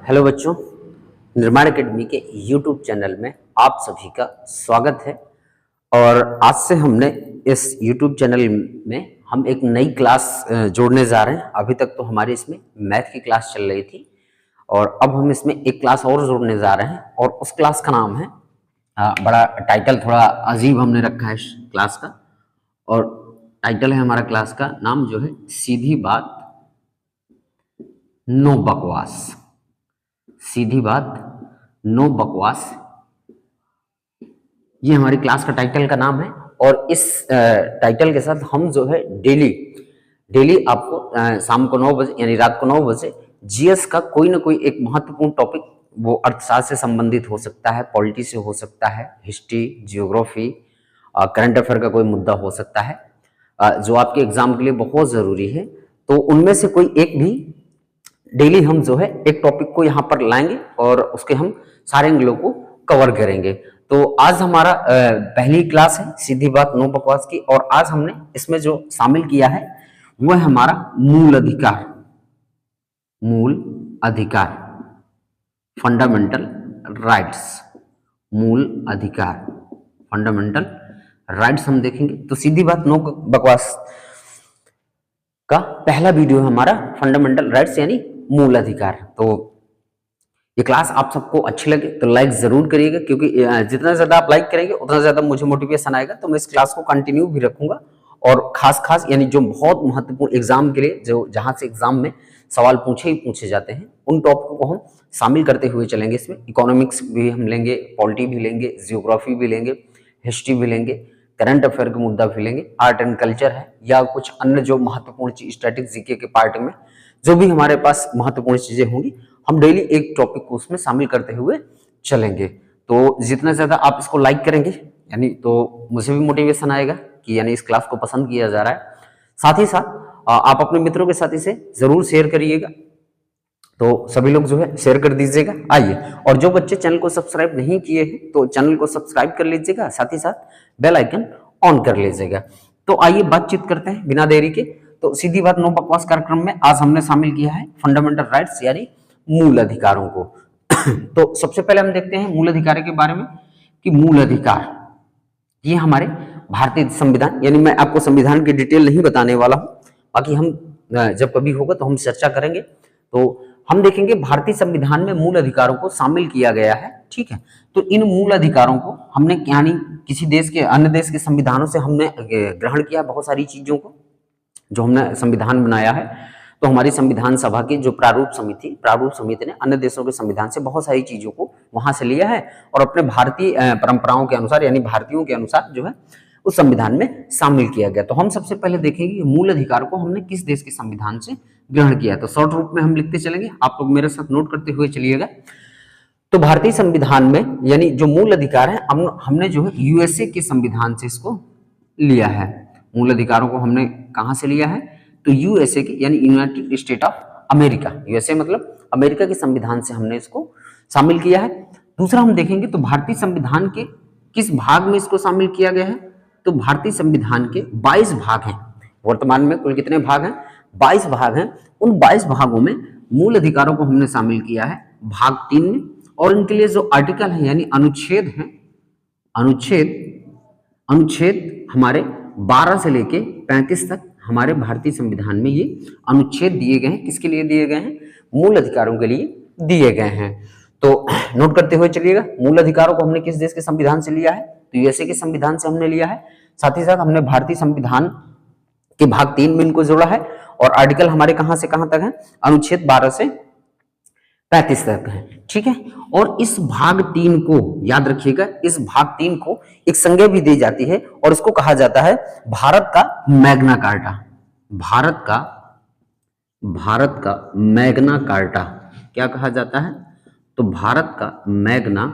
Hello बच्चों, निर्माण academy के यूट्यूब चैनल में आप सभी का स्वागत है। और आज से हमने इस यूट्यूब चैनल में हम एक नई क्लास जोड़ने जा रहे हैं। अभी तक तो हमारी इसमें मैथ की क्लास चल रही थी और अब हम इसमें एक क्लास और जोड़ने जा रहे हैं और उस क्लास का नाम है, बड़ा टाइटल थोड़ा अजीब हमने रखा है इस क्लास का, और टाइटल है हमारा क्लास का नाम जो है सीधी बात नो बकवास। सीधी बात नो बकवास, ये हमारी क्लास का टाइटल का नाम है। और इस टाइटल के साथ हम जो है डेली आपको शाम को 9 बजे यानी रात को 9 बजे जीएस का कोई ना कोई एक महत्वपूर्ण टॉपिक, वो अर्थशास्त्र से संबंधित हो सकता है, पॉलिटी से हो सकता है, हिस्ट्री, जियोग्राफी, करंट अफेयर का कोई मुद्दा हो सकता है, जो आपके एग्जाम के लिए बहुत जरूरी है। तो उनमें से कोई एक भी डेली हम जो है एक टॉपिक को यहाँ पर लाएंगे और उसके हम सारे एंगलों को कवर करेंगे। तो आज हमारा पहली क्लास है सीधी बात नो बकवास की, और आज हमने इसमें जो शामिल किया है वो है हमारा मूल अधिकार। मूल अधिकार, फंडामेंटल राइट्स। मूल अधिकार, फंडामेंटल राइट्स हम देखेंगे। तो सीधी बात नो बकवास का पहला वीडियो है हमारा फंडामेंटल राइट्स यानी मूल अधिकार। तो ये क्लास आप सबको अच्छी लगे तो लाइक जरूर करिएगा, क्योंकि जितना ज्यादा आप लाइक करेंगे उतना ज्यादा मुझे मोटिवेशन आएगा। तो मैं इस क्लास को कंटिन्यू भी रखूंगा और खास यानी जो बहुत महत्वपूर्ण एग्जाम के लिए, जो जहां से एग्जाम में सवाल पूछे जाते हैं, उन टॉपिक को हम शामिल करते हुए चलेंगे। इसमें इकोनॉमिक्स भी हम लेंगे, पॉलिटी भी लेंगे, जियोग्राफी भी लेंगे, हिस्ट्री भी लेंगे, करंट अफेयर का मुद्दा भी लेंगे, आर्ट एंड कल्चर है या कुछ अन्य जो महत्वपूर्ण चीज, स्टैटिक जीके के पार्ट में जो भी हमारे पास महत्वपूर्ण चीजें होंगी, हम डेली एक टॉपिक को उसमें शामिल करते हुए चलेंगे। तो जितना ज्यादा आप इसको लाइक करेंगे यानी तो मुझे भी मोटिवेशन आएगा कि यानी इस क्लास को पसंद किया जा रहा है। साथ ही साथ आप अपने मित्रों के साथ इसे जरूर शेयर करिएगा। तो सभी लोग जो है शेयर कर दीजिएगा। आइए, और जो बच्चे चैनल को सब्सक्राइब नहीं किए हैं तो चैनल को सब्सक्राइब कर लीजिएगा, साथ ही साथ बेल आइकन ऑन कर लीजिएगा। तो आइए बातचीत करते हैं बिना देरी के। तो सीधी बात नो बकवास कार्यक्रम में आज हमने शामिल किया है फंडामेंटल राइट्स यानी मूल अधिकारों को। तो सबसे पहले हम देखते हैं मूल अधिकार के बारे में कि मूल अधिकार ये हमारे भारतीय संविधान, यानी मैं आपको संविधान की डिटेल नहीं बताने वाला हूं, बाकी हम जब कभी होगा तो हम चर्चा करेंगे। तो हम देखेंगे भारतीय संविधान में मूल अधिकारों को शामिल किया गया है, ठीक है। तो इन मूल अधिकारों को हमने यानी किसी देश के, अन्य देश के संविधानों से हमने ग्रहण किया बहुत सारी चीजों को, जो हमने संविधान बनाया है। तो हमारी संविधान सभा की जो प्रारूप समिति ने अन्य देशों के संविधान से बहुत सारी चीजों को वहां से लिया है और अपने भारतीय परंपराओं के अनुसार यानी भारतीयों के अनुसार जो है उस संविधान में शामिल किया गया। तो हम सबसे पहले देखेंगे कि मूल अधिकार को हमने किस देश के संविधान से ग्रहण किया। तो शॉर्ट रूप में हम लिखते चलेंगे, आप लोग मेरे साथ नोट करते हुए चलिएगा। तो भारतीय संविधान में यानी जो मूल अधिकार है हमने जो है यूएसए के संविधान से इसको लिया है। मूल अधिकारों को हमने कहां से लिया है? तो यूएसए के यानी United state of America, USA मतलब अमेरिका के संविधान से हमने इसको शामिल किया है। दूसरा हम देखेंगे तो भारतीय संविधान के किस भाग में इसको शामिल किया गया है। तो भारतीय संविधान के 22 भाग हैं। वर्तमान में कुल कितने भाग हैं? 22 भाग हैं। उन 22 भागों में मूल अधिकारों को हमने शामिल किया है भाग 3 में, और इनके लिए जो आर्टिकल है यानी अनुच्छेद है, अनुच्छेद हमारे 12 से लेके 35 तक हमारे भारतीय संविधान में ये अनुच्छेद दिए गए हैं। किसके लिए दिए गए हैं? मूल अधिकारों के लिए दिए गए हैं। तो नोट करते हुए चलिएगा, मूल अधिकारों को हमने किस देश के संविधान से लिया है? तो यूएसए के संविधान से हमने लिया है। साथ ही साथ हमने भारतीय संविधान के भाग 3 में इनको जोड़ा है, और आर्टिकल हमारे कहां से कहां तक है? अनुच्छेद 12 से 35 तक है, ठीक है। और इस भाग 3 को याद रखिएगा, इस भाग 3 को एक संज्ञा भी दी जाती है और इसको कहा जाता है भारत का मैग्ना कार्टा। भारत का मैग्ना कार्टा क्या कहा जाता है? तो भारत का मैग्ना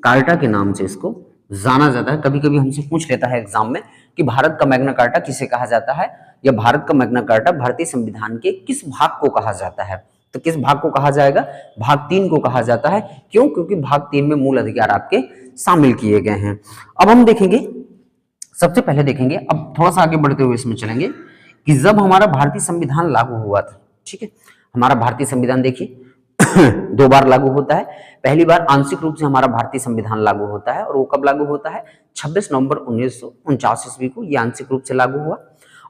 कार्टा के नाम से इसको जाना जाता है। कभी कभी हमसे पूछ लेता है एग्जाम में कि भारत का मैग्ना कार्टा किसे कहा जाता है, या भारत का मैग्ना कार्टा भारतीय संविधान के किस भाग को कहा जाता है। तो किस भाग को कहा जाएगा? भाग 3 को कहा जाता है। क्यों? क्योंकि भाग 3 में मूल अधिकार आपके शामिल किए गए हैं। अब हम देखेंगे, सबसे पहले देखेंगे, अब थोड़ा सा आगे बढ़ते हुए इसमें चलेंगे कि जब हमारा भारतीय संविधान लागू हुआ था, ठीक है, हमारा भारतीय संविधान देखिए दो बार लागू होता है। पहली बार आंशिक रूप से हमारा भारतीय संविधान लागू होता है, और वो कब लागू होता है? 26 नवंबर 1949 ईस्वी को ये आंशिक रूप से लागू हुआ।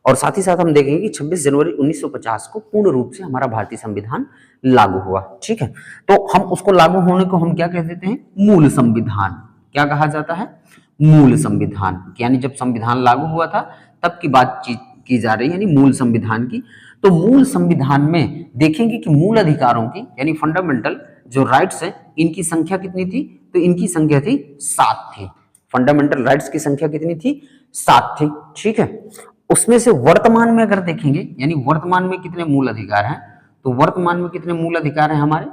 और साथ ही साथ हम देखेंगे कि 26 जनवरी 1950 को पूर्ण रूप से हमारा भारतीय संविधान लागू हुआ। ठीक है, तो हम उसको लागू होने को हम क्या कह देते हैं? मूल संविधान। क्या कहा जाता है? मूल संविधान। यानी जब संविधान लागू हुआ था तब की बातचीत की जा रही है, यानी मूल संविधान की। तो मूल संविधान में देखेंगे कि मूल अधिकारों की यानी फंडामेंटल जो राइट्स है, इनकी संख्या कितनी थी? तो इनकी संख्या थी 7 थी। फंडामेंटल राइट्स की संख्या कितनी थी? 7 थी। ठीक है, उसमें से वर्तमान में अगर देखेंगे, यानी वर्तमान में कितने मूल अधिकार हैं, तो वर्तमान में कितने मूल अधिकार हैं हमारे?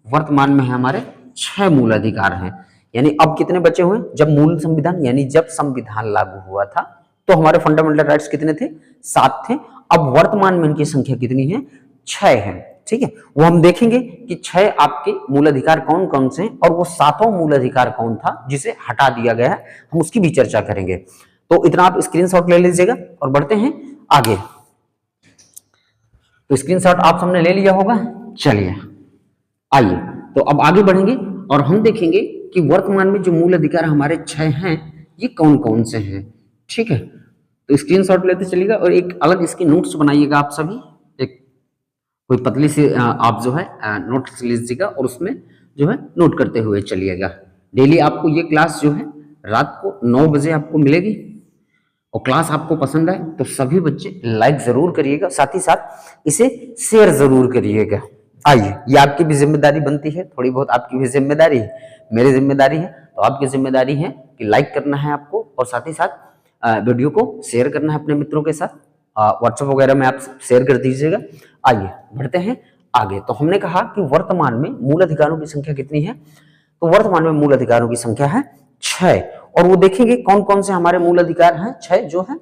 वर्तमान में हमारे 6 मूल अधिकार हैं। यानी अब कितने बचे हुए? जब मूल संविधान यानी जब संविधान लागू हुआ था तो हमारे फंडामेंटल राइट्स कितने थे? 7 थे। अब वर्तमान में इनकी संख्या कितनी है? 6 है। ठीक है, वो हम देखेंगे कि 6 आपके मूल अधिकार कौन कौन से हैं, और वो 7वां मूल अधिकार कौन था जिसे हटा दिया गया है, हम उसकी भी चर्चा करेंगे। तो इतना आप स्क्रीनशॉट ले लीजिएगा और बढ़ते हैं आगे। तो स्क्रीनशॉट आप सबने ले लिया होगा। चलिए आइए, तो अब आगे बढ़ेंगे और हम देखेंगे कि वर्तमान में जो मूल अधिकार हमारे 6 हैं ये कौन कौन से हैं। ठीक है, तो स्क्रीनशॉट लेते चलिएगा और एक अलग इसकी नोट्स बनाइएगा आप सभी। एक कोई पतली सी आप जो है नोट्स लीजिएगा और उसमें जो है नोट करते हुए चलिएगा। डेली आपको ये क्लास जो है रात को 9 बजे आपको मिलेगी, और क्लास आपको पसंद आए तो सभी बच्चे लाइक जरूर करिएगा, साथ ही साथ इसे शेयर जरूर करिएगा। आइए, ये आपकी भी जिम्मेदारी बनती है, थोड़ी बहुत आपकी भी जिम्मेदारी है, मेरी जिम्मेदारी है, तो आपकी जिम्मेदारी है कि लाइक करना है आपको, और साथ ही साथ वीडियो को शेयर करना है अपने मित्रों के साथ। व्हाट्सएप वगैरह में आप शेयर कर दीजिएगा। आइए बढ़ते हैं आगे। तो हमने कहा कि वर्तमान में मूल अधिकारों की संख्या कितनी है? तो वर्तमान में मूल अधिकारों की संख्या है 6, और वो देखेंगे कौन कौन से हमारे मूल अधिकार हैं। 6 जो है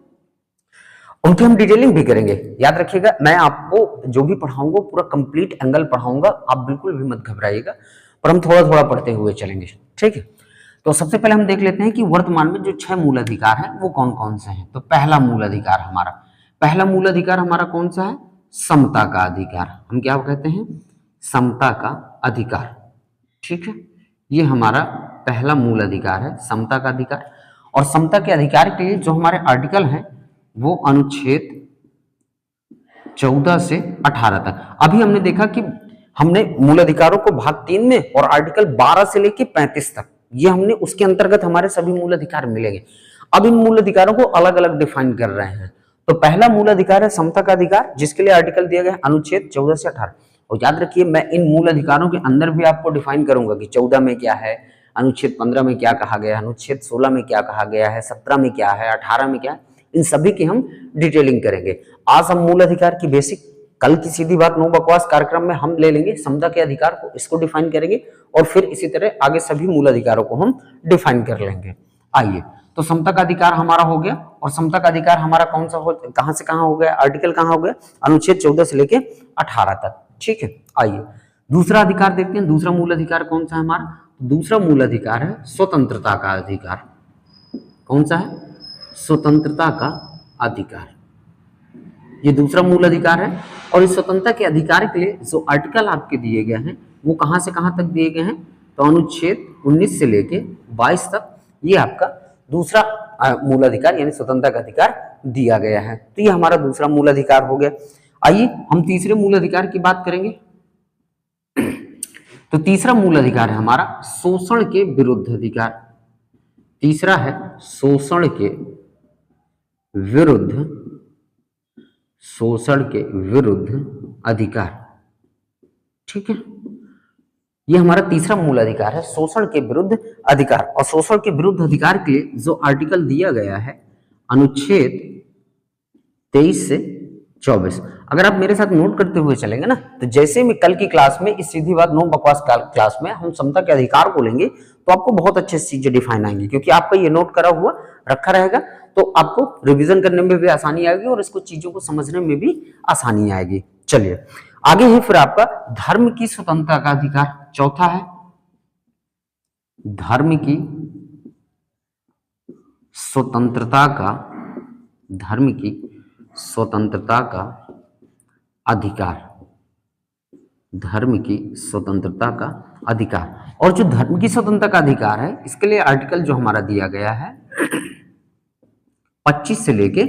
उनकी हम डिटेलिंग भी करेंगे। याद रखिएगा, मैं आपको जो भी पढ़ाऊंगा पूरा कंप्लीट एंगल पढ़ाऊंगा, आप बिल्कुल भी मत घबराइएगा, पर हम थोड़ा थोड़ा पढ़ते हुए चलेंगे। ठीक है, तो सबसे पहले हम देख लेते हैं कि वर्तमान में जो 6 मूल अधिकार हैं वो कौन कौन से हैं। तो पहला मूल अधिकार हमारा कौन सा है? समता का अधिकार। हम क्या कहते हैं? समता का अधिकार। ठीक है, ये हमारा पहला मूल अधिकार है, समता का अधिकार। और समता के अधिकार के लिए जो हमारे आर्टिकल हैं वो अनुच्छेद 14 से 18 तक। अभी हमने देखा कि हमने मूल अधिकारों को भाग 3 में और आर्टिकल 12 से लेके 35 तक, ये हमने उसके अंतर्गत हमारे सभी मूल अधिकार मिलेंगे। अब इन मूल अधिकारों को अलग अलग डिफाइन कर रहे हैं। तो पहला मूल अधिकार है समता का अधिकार, जिसके लिए आर्टिकल दिया गया है अनुच्छेद 14 से 18। और याद रखिए, मैं इन मूल अधिकारों के अंदर भी आपको डिफाइन करूंगा कि 14 में क्या है, अनुच्छेद 15 में क्या कहा गया है, अनुच्छेद 16 में क्या कहा गया है, 17 में क्या है, 18 में क्या है, इन सभी की हम डिटेलिंग करेंगे। आज हम मूल अधिकार की बेसिक, कल की सीधी बात नो बकवास कार्यक्रम में हम ले लेंगे समता के अधिकार को, इसको डिफाइन करेंगे, और फिर इसी तरह आगे सभी मूल अधिकारों को हम डिफाइन कर लेंगे। आइए, तो समता का अधिकार हमारा हो गया, और समता का अधिकार हमारा कौन सा हो, कहां से कहां हो गया, आर्टिकल कहां हो गया? अनुच्छेद 14 से लेके 18 तक। ठीक है, आइए दूसरा अधिकार देखते हैं। दूसरा मूल अधिकार कौन सा है हमारा? दूसरा मूल अधिकार है स्वतंत्रता का अधिकार। कौन सा है? स्वतंत्रता का अधिकार। ये दूसरा मूल अधिकार है, और इस स्वतंत्रता के अधिकार के लिए जो आर्टिकल आपके दिए गए हैं वो कहां से कहां तक दिए गए हैं? तो अनुच्छेद 19 से लेके 22 तक ये आपका दूसरा मूल अधिकार यानी स्वतंत्रता का अधिकार दिया गया है। तो ये हमारा दूसरा मूल अधिकार हो गया। आइए हम तीसरे मूल अधिकार की बात करेंगे। तो तीसरा मूल अधिकार है हमारा शोषण के विरुद्ध अधिकार। तीसरा है शोषण के विरुद्ध, शोषण के विरुद्ध अधिकार। ठीक है, ये हमारा तीसरा मूल अधिकार है, शोषण के विरुद्ध अधिकार। और शोषण के विरुद्ध अधिकार के लिए जो आर्टिकल दिया गया है अनुच्छेद 23 से 24। अगर आप मेरे साथ नोट करते हुए चलेंगे ना, तो जैसे मैं कल की क्लास में इस सीधी बात नो बकवास क्लास में हम समता के अधिकार को लेंगे तो आपको बहुत अच्छे से चीजें डिफाइन आएंगी, क्योंकि आपका ये नोट करा हुआ रखा रहेगा, तो आपको रिवीजन करने में भी आसानी आएगी और इसको चीजों को समझने में भी आसानी आएगी। चलिए आगे है फिर आपका धर्म की स्वतंत्रता का अधिकार। चौथा है धर्म की स्वतंत्रता का, धर्म की स्वतंत्रता का अधिकार। धर्म की स्वतंत्रता का अधिकार। और जो धर्म की स्वतंत्रता का अधिकार है, इसके लिए आर्टिकल जो हमारा दिया गया है 25 से लेके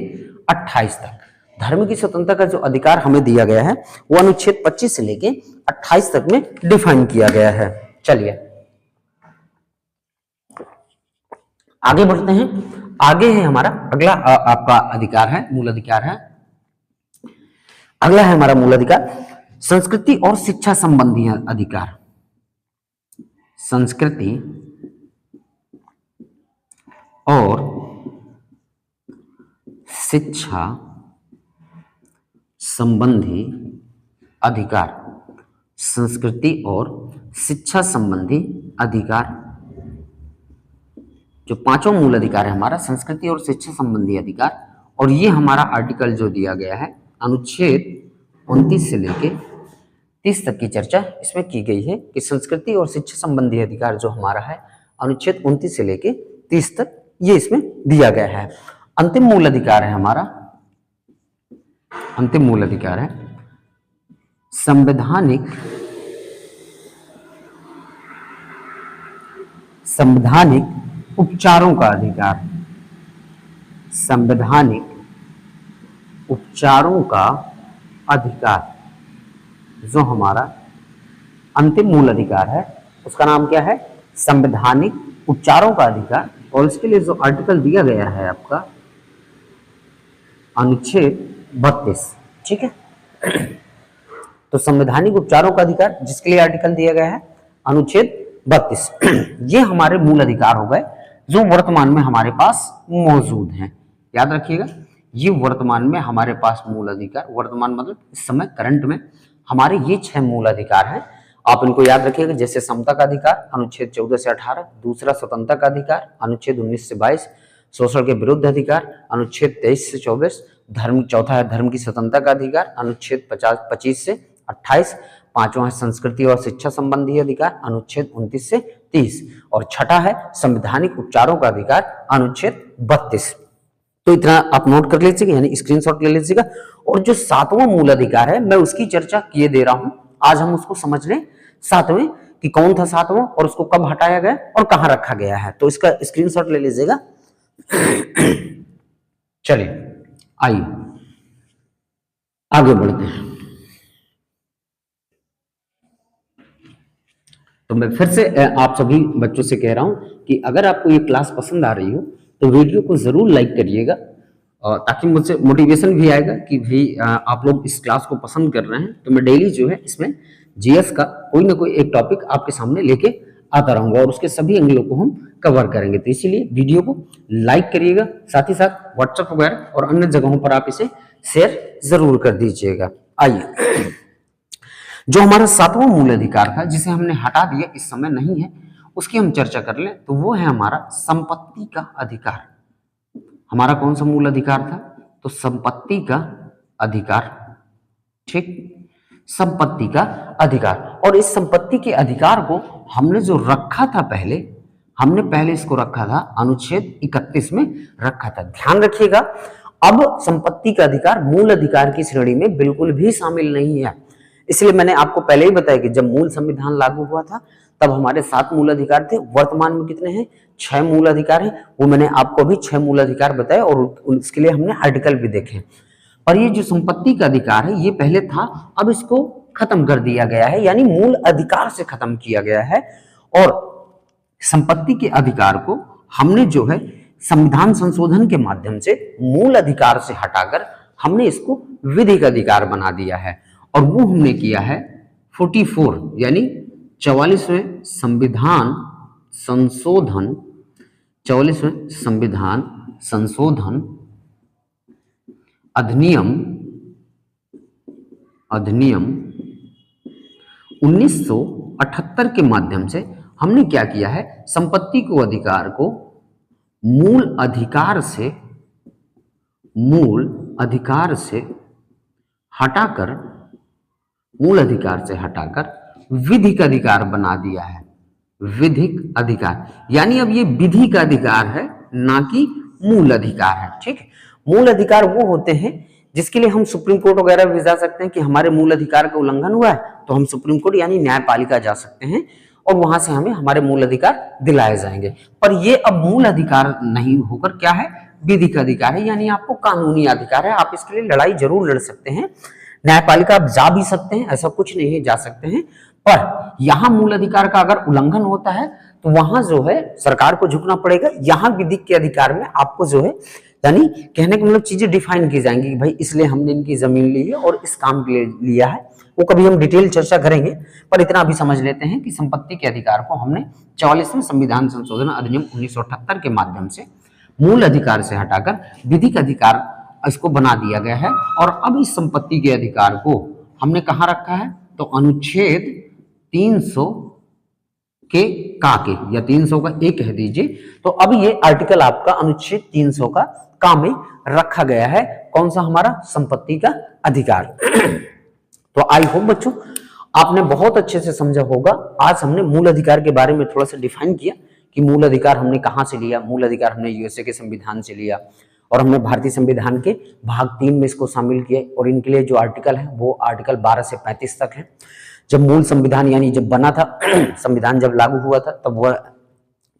28 तक, धर्म की स्वतंत्रता का जो अधिकार हमें दिया गया है वो अनुच्छेद 25 से लेके 28 तक में डिफाइन किया गया है। चलिए आगे बढ़ते हैं। आगे है हमारा अगला आपका अधिकार है, मूल अधिकार है। अगला है हमारा मूल अधिकार संस्कृति और शिक्षा संबंधी अधिकार। संस्कृति और शिक्षा संबंधी अधिकार। संस्कृति और शिक्षा संबंधी अधिकार, जो पांचों मूल अधिकार है हमारा, संस्कृति और शिक्षा संबंधी अधिकार। और ये हमारा आर्टिकल जो दिया गया है अनुच्छेद 29 से लेके 30 तक की चर्चा इसमें की गई है कि संस्कृति और शिक्षा संबंधी अधिकार जो हमारा है अनुच्छेद 29 से लेके 30 तक ये इसमें दिया गया है। अंतिम मूल अधिकार है हमारा, अंतिम मूल अधिकार है संवैधानिक उपचारों का अधिकार। संवैधानिक उपचारों का अधिकार जो हमारा अंतिम मूल अधिकार है उसका नाम क्या है? संवैधानिक उपचारों का अधिकार। और इसके लिए जो आर्टिकल दिया गया है आपका अनुच्छेद 32, ठीक है। तो संवैधानिक उपचारों का अधिकार जिसके लिए आर्टिकल दिया गया है अनुच्छेद 32, ये हमारे मूल अधिकार हो गए जो वर्तमान में हमारे पास मौजूद हैं। याद रखिएगा, ये वर्तमान में हमारे पास मूल अधिकार, वर्तमान मतलब इस समय करंट में हमारे ये 6 मूल अधिकार हैं। आप इनको याद रखिएगा, जैसे समता का अधिकार अनुच्छेद 14 से 18, दूसरा स्वतंत्रता का अधिकार अनुच्छेद 19 से 22, शोषण के विरुद्ध अधिकार अनुच्छेद 23 से 24, चौथा है धर्म की स्वतंत्रता का अधिकार अनुच्छेद 25 से 28, पांचवा है संस्कृति और शिक्षा संबंधी अधिकार अनुच्छेद 29 से 30, और छठा है संवैधानिक उपचारों का अधिकार अनुच्छेद 32। तो इतना आप नोट कर लीजिएगा, यानी स्क्रीनशॉट ले लीजिएगा। और जो 7वां मूल अधिकार है मैं उसकी चर्चा किए दे रहा हूं, आज हम उसको समझ लें। 7वें कि कौन था 7वां और उसको कब हटाया गया और कहां रखा गया है, तो इसका स्क्रीनशॉट ले लीजिएगा। चलिए आइए आगे बढ़ते हैं। तो मैं फिर से आप सभी बच्चों से कह रहा हूं कि अगर आपको ये क्लास पसंद आ रही हो तो वीडियो को जरूर लाइक करिएगा, ताकि मुझसे मोटिवेशन भी आएगा कि भाई आप लोग इस क्लास को पसंद कर रहे हैं। तो मैं डेली जो है इसमें जीएस का कोई ना कोई एक टॉपिक आपके सामने लेके आता रहूंगा और उसके सभी एंगलों को हम कवर करेंगे। तो इसीलिए वीडियो को लाइक करिएगा, साथ ही साथ व्हाट्सएप वगैरह और अन्य जगहों पर आप इसे शेयर जरूर कर दीजिएगा। आइए, जो हमारा 7वां मूल अधिकार था जिसे हमने हटा दिया, इस समय नहीं है, उसकी हम चर्चा कर लें। तो वो है हमारा संपत्ति का अधिकार। हमारा कौन सा मूल अधिकार था? तो संपत्ति का अधिकार, ठीक, संपत्ति का अधिकार। और इस संपत्ति के अधिकार को हमने जो रखा था हमने पहले इसको रखा था अनुच्छेद 31 में रखा था। ध्यान रखिएगा, अब संपत्ति का अधिकार मूल अधिकार की श्रेणी में बिल्कुल भी शामिल नहीं है। इसलिए मैंने आपको पहले ही बताया कि जब मूल संविधान लागू हुआ था तब हमारे 7 मूल अधिकार थे। वर्तमान में कितने हैं? 6 मूल अधिकार हैं। वो मैंने आपको अभी 6 मूल अधिकार बताए और उसके लिए हमने आर्टिकल भी देखे। और ये जो संपत्ति का अधिकार है ये पहले था, अब इसको खत्म कर दिया गया है, यानी मूल अधिकार से खत्म किया गया है। और संपत्ति के अधिकार को हमने जो है संविधान संशोधन के माध्यम से मूल अधिकार से हटाकर हमने इसको विधिक अधिकार बना दिया है। और वो हमने किया है 44 यानी 44वें संविधान संशोधन, 44वें संविधान संशोधन अधिनियम 1978 के माध्यम से हमने क्या किया है? संपत्ति को अधिकार को मूल अधिकार से हटाकर विधिक अधिकार बना दिया है। विधिक अधिकार यानी अब ये विधि का अधिकार है, ना कि मूल अधिकार है। ठीक है, मूल अधिकार वो होते हैं जिसके लिए हम सुप्रीम कोर्ट वगैरह भी जा सकते हैं कि हमारे मूल अधिकार का उल्लंघन हुआ है तो हम सुप्रीम कोर्ट यानी न्यायपालिका जा सकते हैं और वहां से हमें हमारे मूल अधिकार दिलाए जाएंगे। पर ये अब मूल अधिकार नहीं होकर क्या है, विधिक अधिकार है, यानी आपको कानूनी अधिकार है। आप इसके लिए लड़ाई जरूर लड़ सकते हैं, न्यायपालिका आप जा भी सकते हैं, ऐसा कुछ नहीं है, जा सकते हैं, पर यहां मूल अधिकार का अगर उल्लंघन होता है तो वहां जो है सरकार को झुकना पड़ेगा। यहां विधिक के अधिकार में आपको जो है यानी कहने का मतलब चीजें डिफाइन की जाएंगी कि भाई इसलिए हमने इनकी जमीन ली है और इस काम के लिए लिया है, वो कभी हम डिटेल चर्चा करेंगे। पर इतना अभी समझ लेते हैं कि संपत्ति के अधिकार को हमने 44वें संविधान संशोधन अधिनियम 1978 के माध्यम से मूल अधिकार से हटाकर विधिक अधिकार इसको बना दिया गया है। और अब इस संपत्ति के अधिकार को हमने कहाँ रखा है, तो अनुच्छेद 300 के का के या 300 का एक कह दीजिए, तो अब ये आर्टिकल आपका अनुच्छेद 300 का का में रखा गया है। कौन सा, हमारा संपत्ति का अधिकार। तो आई होप बच्चों आपने बहुत अच्छे से समझा होगा। आज हमने मूल अधिकार के बारे में थोड़ा सा डिफाइन किया कि मूल अधिकार हमने कहां से लिया। मूल अधिकार हमने यूएसए के संविधान से लिया और हमने भारतीय संविधान के भाग 3 में इसको शामिल किया और इनके लिए जो आर्टिकल है वो आर्टिकल 12 से 35 तक है। जब मूल संविधान यानी जब बना था संविधान जब लागू हुआ था तब वह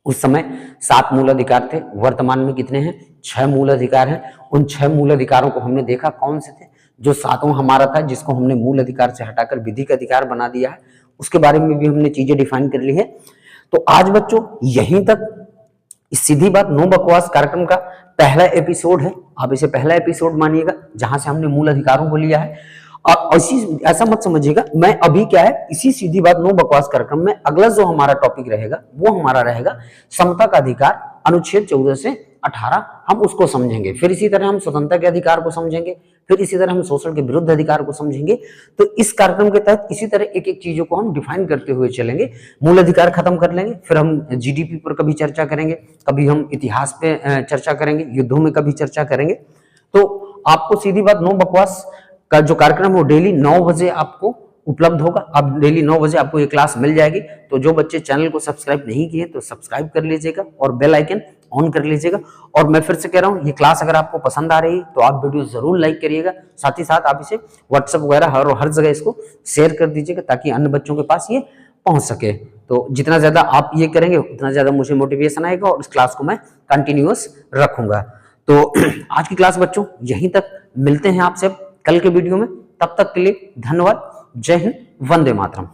उस समय 7 मूल अधिकार थे। वर्तमान में कितने हैं, 6 मूल अधिकार हैं। उन 6 मूल अधिकारों को हमने देखा कौन से थे। जो 7वां हमारा था जिसको हमने मूल अधिकार से हटाकर विधिक अधिकार बना दिया है, उसके बारे में भी हमने चीजें डिफाइन कर ली है। तो आज बच्चों यहीं तक इस सीधी बात नो बकवास कार्यक्रम का पहला एपिसोड है। आप इसे पहला एपिसोड मानिएगा जहां से हमने मूल अधिकारों को लिया है। और ऐसा मत समझिएगा मैं अभी क्या है इसी सीधी बात नो बकवास कार्यक्रम में अगला जो हमारा टॉपिक रहेगा वो हमारा रहेगा समता का अधिकार, अनुच्छेद 14 से 18 हम उसको समझेंगे। फिर इसी तरह हम स्वतंत्रता के अधिकार को समझेंगे, फिर इसी तरह हम शोषण के विरुद्ध अधिकार को समझेंगे। तो इस कार्यक्रम के तहत इसी तरह एक एक चीजों को हम डिफाइन करते हुए चलेंगे। मूल अधिकार खत्म कर लेंगे, फिर हम जीडीपी पर कभी चर्चा करेंगे, कभी हम इतिहास पे चर्चा करेंगे, युद्धों में कभी चर्चा करेंगे। तो आपको सीधी बात नो बकवास का जो कार्यक्रम वो डेली 9 बजे आपको उपलब्ध होगा। अब डेली 9 बजे आपको ये क्लास मिल जाएगी। तो जो बच्चे चैनल को सब्सक्राइब नहीं किए तो सब्सक्राइब कर लीजिएगा और बेल आइकन ऑन कर लीजिएगा। और मैं फिर से कह रहा हूँ ये क्लास अगर आपको पसंद आ रही है तो आप वीडियो जरूर लाइक करिएगा, साथ ही साथ आप इसे व्हाट्सएप वगैरह हर जगह इसको शेयर कर दीजिएगा ताकि अन्य बच्चों के पास ये पहुंच सके। तो जितना ज्यादा आप ये करेंगे उतना ज्यादा मुझे मोटिवेशन आएगा और इस क्लास को मैं कंटिन्यूअस रखूंगा। तो आज की क्लास बच्चों यहीं तक, मिलते हैं आपसे कल के वीडियो में। तब तक के लिए धन्यवाद। जय हिंद, वंदे मातरम।